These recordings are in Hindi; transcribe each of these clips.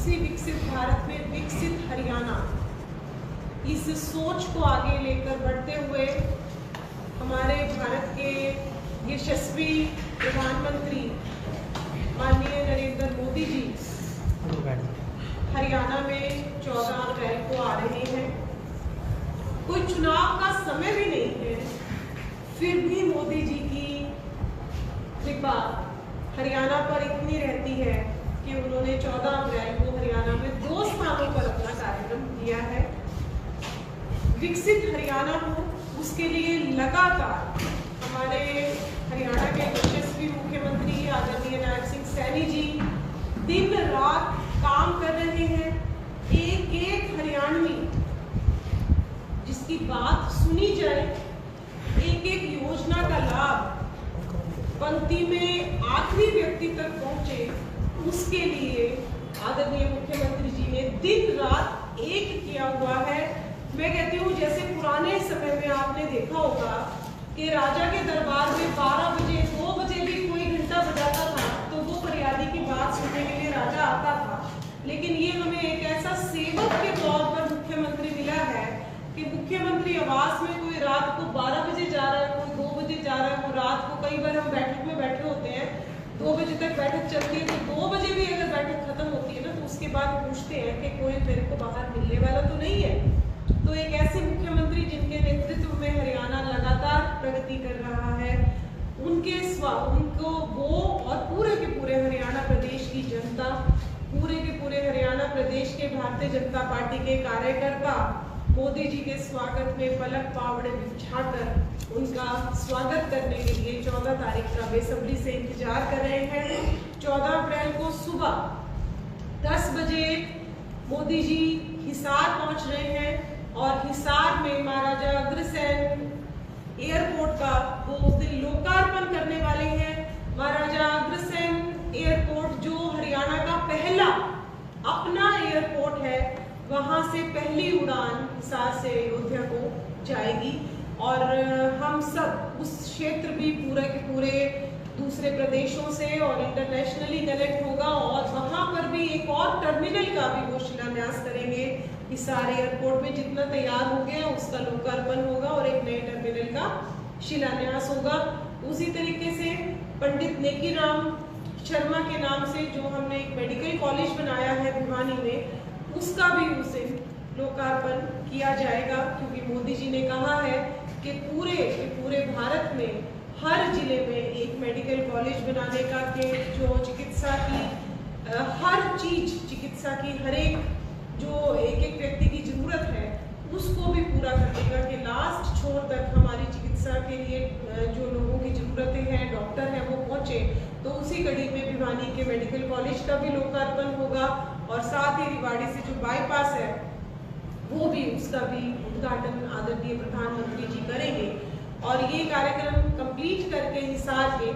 उसी विकसित भारत में विकसित हरियाणा, इस सोच को आगे लेकर बढ़ते हुए हमारे भारत के यशस्वी प्रधानमंत्री माननीय नरेंद्र मोदी जी हरियाणा में 14 अप्रैल को आ रहे हैं। कोई चुनाव का समय भी नहीं है, फिर भी मोदी जी की कृपा हरियाणा पर इतनी रहती है कि उन्होंने 14 अप्रैल को हरियाणा में 2 स्थानों पर अपना कार्यक्रम किया है। विकसित हरियाणा हो, उसके लिए लगातार हमारे हरियाणा के यशस्वी मुख्यमंत्री आदरणीय नायब सिंह सैनी जी दिन रात काम कर रहे हैं। एक एक हरियाणवी जिसकी बात सुनी जाए, एक एक योजना का लाभ पंक्ति में आखिरी व्यक्ति तक पहुंचे, उसके लिए आदरणीय मुख्यमंत्री जी ने दिन रात एक किया हुआ है। मैं कहती हूँ जैसे पुराने समय में आपने देखा होगा कि राजा के दरबार में 12 बजे 2 बजे भी कोई घंटा बजाता था तो वो फरियादी की बात सुनने के लिए राजा आता था। लेकिन ये हमें एक ऐसा सेवक के तौर पर मुख्यमंत्री मिला है कि मुख्यमंत्री आवास में कोई रात को 12 बजे जा रहा है, कोई 2 बजे जा रहा है, वो रात को कई बार हम बैठक में बैठे होते हैं, 2 बजे तक बैठक चलती है, तो 2 बजे भी अगर बैठक खत्म होती है ना तो उसके बाद पूछते हैं कि कोई मेरे को बाहर मिलने वाला तो नहीं है। तो एक ऐसे मुख्यमंत्री जिनके नेतृत्व में हरियाणा लगातार प्रगति कर रहा है, उनको वो और पूरे के पूरे हरियाणा प्रदेश की जनता, पूरे के पूरे हरियाणा प्रदेश के भारतीय जनता पार्टी के कार्यकर्ता मोदी जी के स्वागत में पलक पावड़े बिछाकर उनका स्वागत करने के लिए 14 तारीख का बेसब्री से इंतजार कर रहे हैं। 14 अप्रैल को सुबह 10 बजे मोदी जी हिसार पहुंच रहे हैं और हिसार में महाराजा अग्रसेन एयरपोर्ट का वो उस दिन लोकार्पण करने वाले हैं। महाराजा अग्रसेन एयरपोर्ट जो हरियाणा का पहला अपना एयरपोर्ट है, वहां से पहली उड़ान हिसार से अयोध्या को जाएगी और हम सब उस क्षेत्र भी पूरे के पूरे दूसरे प्रदेशों से और इंटरनेशनली कनेक्ट होगा और वहां पर भी एक और टर्मिनल का भी वो शिलान्यास करेंगे। हिसार एयरपोर्ट में जितना तैयार हो गया उसका लोकार्पण होगा और एक नए टर्मिनल का शिलान्यास होगा। उसी तरीके से पंडित नेकीराम शर्मा के नाम से जो हमने एक मेडिकल कॉलेज बनाया है भिवानी में, उसका भी उस दिन लोकार्पण किया जाएगा, क्योंकि मोदी जी ने कहा है कि पूरे भारत में हर जिले में एक मेडिकल कॉलेज बनाने का, कि जो चिकित्सा की हर चीज, चिकित्सा की हर एक जो एक एक व्यक्ति की जरूरत है उसको भी पूरा करने का, कि लास्ट छोर तक हमारी चिकित्सा के लिए जो लोगों की जरूरतें हैं, डॉक्टर हैं, वो पहुंचे। तो उसी कड़ी में भिवानी के मेडिकल कॉलेज का भी लोकार्पण होगा और साथ ही रिवाड़ी से जो बाईपास है वो भी, उसका भी उद्घाटन आदरणीय प्रधानमंत्री जी करेंगे। और ये कार्यक्रम कंप्लीट करके हिसार के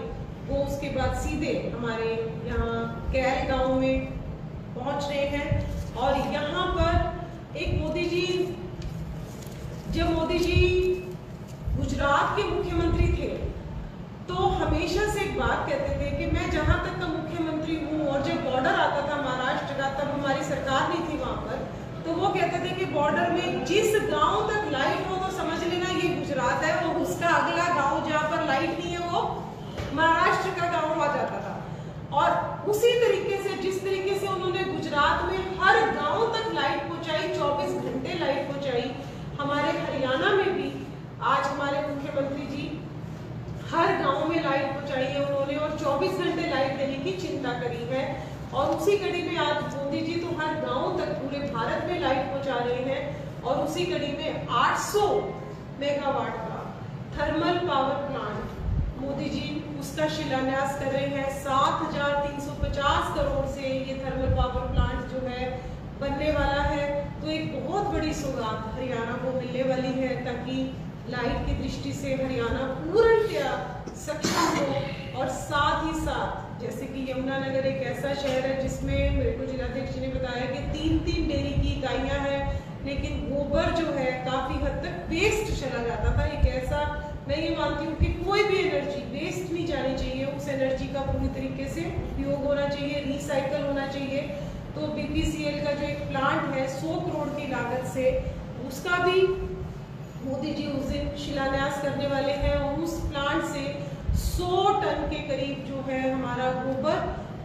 वो उसके बाद सीधे हमारे यहाँ कैल गांव में पहुंच रहे हैं। और यहाँ पर एक जब मोदी जी गुजरात के मुख्यमंत्री थे तो हमेशा से एक बात कहते थे कि मैं जहाँ तक का मुख्यमंत्री हूँ, और जब बॉर्डर आता था महाराष्ट्र का, तब हमारी सरकार नहीं थी वहाँ पर, तो वो कहते थे कि बॉर्डर में जिस गांव तक लाइट हो तो समझ लेना ये गुजरात है, और उसका अगला गांव जहाँ पर लाइट नहीं है वो महाराष्ट्र का गांव आ जाता था। और उसी तरीके से जिस तरीके से उन्होंने गुजरात में हर गांव तक लाइट पहुंचाई, 24 घंटे लाइट पहुंचाई, हमारे हरियाणा में भी आज हमारे मुख्यमंत्री जी हर गांव में लाइट पहुंचाई है उन्होंने और 24 घंटे लाइट देने की चिंता करी है। और उसी कड़ी में आज मोदी जी तो हर गांव तक पूरे भारत में लाइट पहुंचा रहे हैं और उसी कड़ी में 800 मेगावाट का thermal power plant Modi ji उसका शिलान्यास कर रहे हैं। 7,350 करोड़ से ये थर्मल पावर प्लांट जो है बनने वाला है। तो एक बहुत बड़ी सौगात हरियाणा को मिलने वाली है, ताकि लाइट की दृष्टि से हरियाणा पूर्णतया सक्षम हो। और साथ ही साथ जैसे कि यमुनानगर एक ऐसा शहर है जिसमें मेरे को जिलाध्यक्ष ने बताया कि 3-3 डेयरी की इकाइयां हैं, लेकिन गोबर जो है काफी हद तक वेस्ट चला जाता था। एक ऐसा मैं ये मानती हूँ कि कोई भी एनर्जी वेस्ट नहीं जानी चाहिए, उस एनर्जी का पूरी तरीके से उपयोग होना चाहिए, रिसाइकल होना चाहिए। तो BPCL का जो एक प्लांट है 100 करोड़ की लागत से, उसका भी मोदी जी उस दिन शिलान्यास करने वाले हैं। और उस प्लांट से 100 टन के करीब जो है हमारा गोबर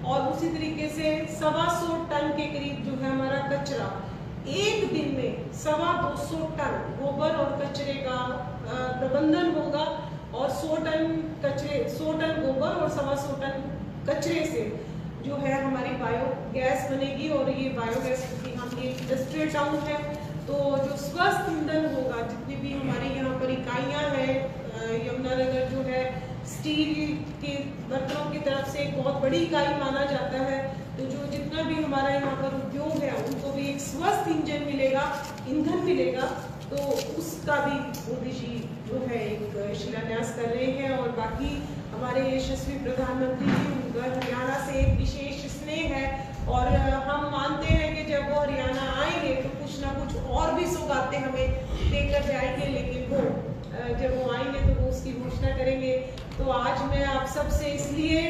और उसी तरीके से 125 टन के करीब जो है हमारा कचरा, एक दिन में 250 टन गोबर और कचरे का प्रबंधन होगा। और 100 टन गोबर और 125 टन कचरे से जो है हमारी बायोगैस बनेगी। और ये बायोगैस, क्योंकि हम ये इंडस्ट्रियल टाउन है, तो जो स्वस्थ ईंधन होगा, जितनी भी हमारी यहाँ पर इकाइयाँ हैं, यमुनानगर जो है स्टील के बर्तनों की तरफ से एक बहुत बड़ी इकाई माना जाता है, तो जो जितना भी हमारा यहाँ पर उद्योग है उनको भी एक स्वस्थ ईंधन मिलेगा। तो उसका भी मोदी जी जो है एक शिलान्यास कर रहे हैं। और बाकी हमारे यशस्वी प्रधानमंत्री जी, उनका हरियाणा से एक विशेष स्नेह है और हम मानते हैं कि जब वो हरियाणा आएंगे तो कुछ ना कुछ और भी सौगातें हमें देकर जाएंगे, लेकिन वो जब वो आएंगे तो वो उसकी घोषणा करेंगे। तो आज मैं आप सबसे इसलिए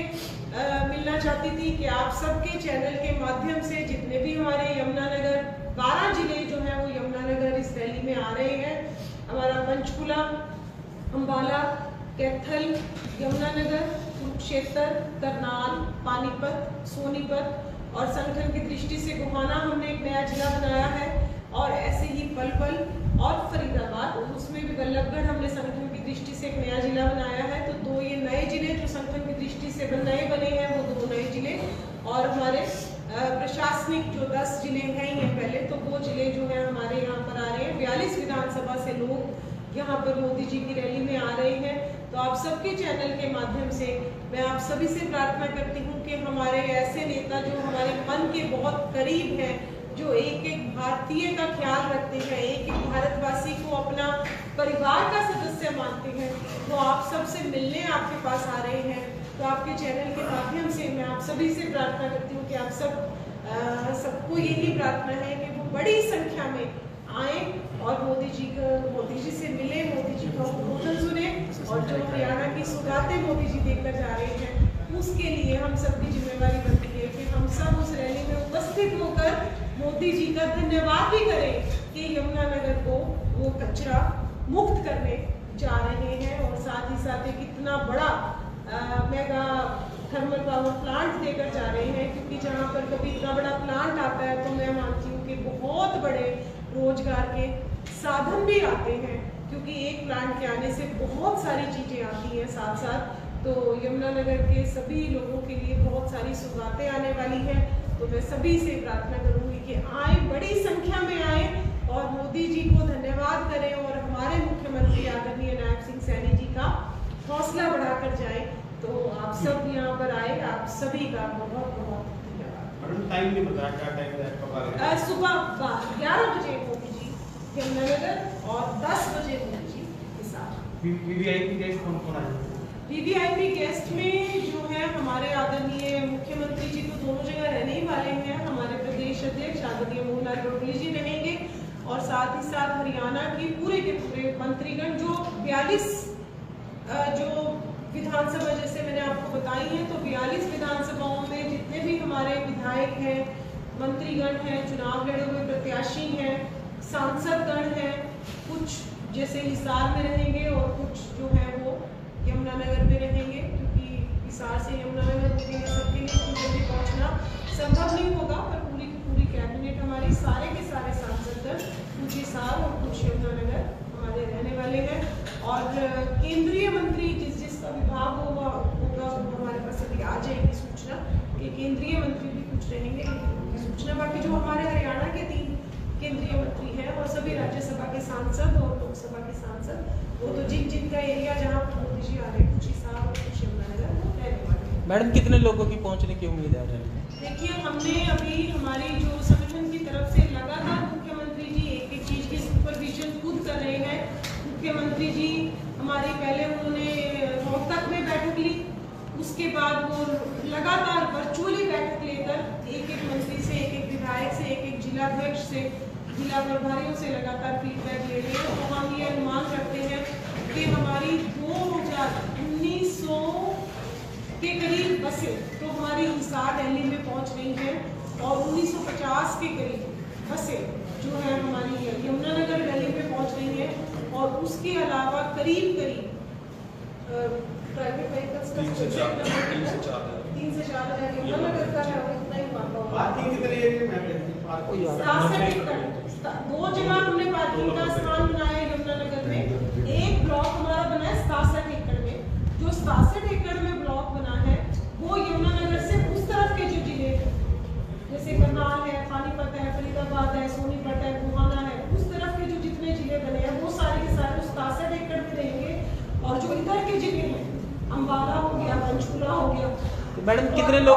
मिलना चाहती थी कि आप सबके चैनल के माध्यम से जितने भी हमारे यमुनानगर 12 जिले जो हैं वो यमुनानगर इस रैली में आ रहे हैं। हमारा पंचकुला, अम्बाला, कैथल, यमुनानगर, कुरुक्षेत्र, करनाल, पानीपत, सोनीपत और संगठन की दृष्टि से गोहाना हमने एक नया जिला बनाया है। और ऐसे ही पलवल और फरीदाबाद, उसमें भी बल्लभगढ़ हमने संगठन की दृष्टि से एक नया जिला बनाया है। तो 2 ये नए जिले जो संगठन की दृष्टि से नए बने हैं वो 2 नए जिले। और हमारे प्रशासनिक जो 10 जिले हैं ये पहले, तो वो जिले जो है हमारे यहाँ पर आ रहे हैं। 42 विधानसभा से लोग यहाँ पर मोदी जी की रैली में आ रहे हैं। तो आप सबके चैनल के माध्यम से मैं आप सभी से प्रार्थना करती हूँ कि हमारे ऐसे नेता जो हमारे मन के बहुत करीब हैं, जो एक एक भारतीय का ख्याल रखते हैं, एक एक भारतवासी को अपना परिवार का सदस्य मानते हैं, वो आप सबसे मिलने आपके पास आ रहे हैं। तो आपके चैनल के माध्यम से मैं आप सभी से प्रार्थना करती हूँ कि आप सबको यही प्रार्थना है कि वो बड़ी संख्या में आए और मोदी जी से मिले, मोदी जी का उद्बोधन सुने और जो हरियाणा की सौगातें मोदी जी देकर जा रहे हैं उसके लिए हम सबकी जिम्मेवारी बनती है कि हम सब उस रैली में उपस्थित होकर मोदी जी का धन्यवाद भी करें कि यमुनानगर को वो कचरा मुक्त करने जा रहे हैं। और साथ ही साथ एक इतना बड़ा मेगा थर्मल पावर प्लांट देकर जा रहे हैं, क्योंकि जहाँ पर कभी इतना बड़ा प्लांट आता है तो मैं मानती हूँ कि बहुत बड़े रोजगार के साधन भी आते हैं, क्योंकि एक प्लांट के आने से बहुत सारी चीज़ें आती हैं साथ साथ। तो यमुनानगर के सभी लोगों के लिए बहुत सारी सौगातें आने वाली हैं। तो मैं सभी से प्रार्थना करूंगी कि आए, बड़ी संख्या में आए और मोदी जी को धन्यवाद करें और हमारे मुख्यमंत्री आदरणीय नायब सिंह सैनी जी का हौसला बढ़ाकर जाए। तो आप सब यहाँ पर आए, आप सभी का बहुत बहुत धन्यवाद। टाइम नहीं बताया, क्या टाइम है? सुबह 11 बजे मोदी जी यमुनानगर और 10 बजे मोदी जी के साथ। वीवीआईपी गेस्ट कौन कौन आए? वीवीआईपी गेस्ट में जो है हमारे आदरणीय मुख्यमंत्री जी तो दोनों जगह रहने ही वाले हैं। हमारे प्रदेश अध्यक्ष आदरणीय मोहन लाल पटोले जी रहेंगे और साथ ही साथ हरियाणा की पूरे के पूरे मंत्रीगण जो 42 जो विधानसभा जैसे मैंने आपको बताई है, तो 42 विधानसभाओं में जितने भी हमारे विधायक हैं, मंत्रीगण हैं, चुनाव लड़े हुए प्रत्याशी हैं, सांसदगण हैं, कुछ जैसे हिसार में रहेंगे और कुछ जो है वो यमुनानगर में रहेंगे, क्योंकि हिसार से यमुनानगर रुकेंगे सबके लिए जल्दी पहुंचना संभव नहीं होगा। पर पूरी की पूरी कैबिनेट हमारी सारे के सारे सांसदगण कुछ हिसार और कुछ यमुनानगर हमारे रहने वाले हैं। और केंद्रीय मंत्री जिसका विभाग होगा हमारे पास अभी आ जाएगी सूचना कि केंद्रीय मंत्री भी कुछ रहेंगे उनकी सूचना। बाकी जो हमारे हरियाणा के 3 केंद्रीय मंत्री हैं और सभी राज्यसभा के सांसद और लोकसभा के सांसद, वो तो जिनका एरिया जहाँ पर मोदी जी आ रहे हैं, कुछ हिसार और कुछ यमुनानगर रहने वाले हैं। मैडम कितने लोगों की पहुँचने की उम्मीद है रैली में? देखिए, हमने अभी हमारी जो संगठन की तरफ से लगातार मुख्यमंत्री जी एक एक चीज़ की सुपरविजन खुद कर रहे हैं। मुख्यमंत्री जी हमारी पहले उन्होंने रोहतक में बैठक ली, उसके बाद वो लगातार वर्चुअली बैठक लेकर एक एक मंत्री से, एक एक विधायक से, एक एक जिलाध्यक्ष से, जिला प्रभारियों से लगातार फीडबैक ले रहे हैं। तो हम ये अनुमान रखते हैं कि हमारी 1900 के करीब बसें तो हमारी हिसार दिल्ली में पहुंच रही हैं और 1950 के करीब बसें जो है हमारी यमुनानगर वैली में पहुंच रही हैं और उसके अलावा करीब प्राइवेट व्हीकल्स का 3 से 4 हज़ार यमुनानगर का है और इतना ही मानता हूँ। पार्किंग कितने एरिया में है? 67 एकड़ 2 जगह हमने पार्किंग का स्थान बनाया है यमुनानगर में। एक ब्लॉक हमारा बना है 67 एकड़ में। जो 67 एकड़ में ब्लॉक बना है वो यमुनानगर से उस तरफ के जो जिले हैं जैसे करनाल है, पानीपत है, फरीदाबाद है, सोनीपत है, गोहाना है, उस तरफ के जो जितने जिले बने हैं वो सारे के सारे 67 एकड़ में रहेंगे। और जो इधर के जिले हैं, अम्बाला हो गया, पंचकूला हो गया। तो मैडम कितने लोग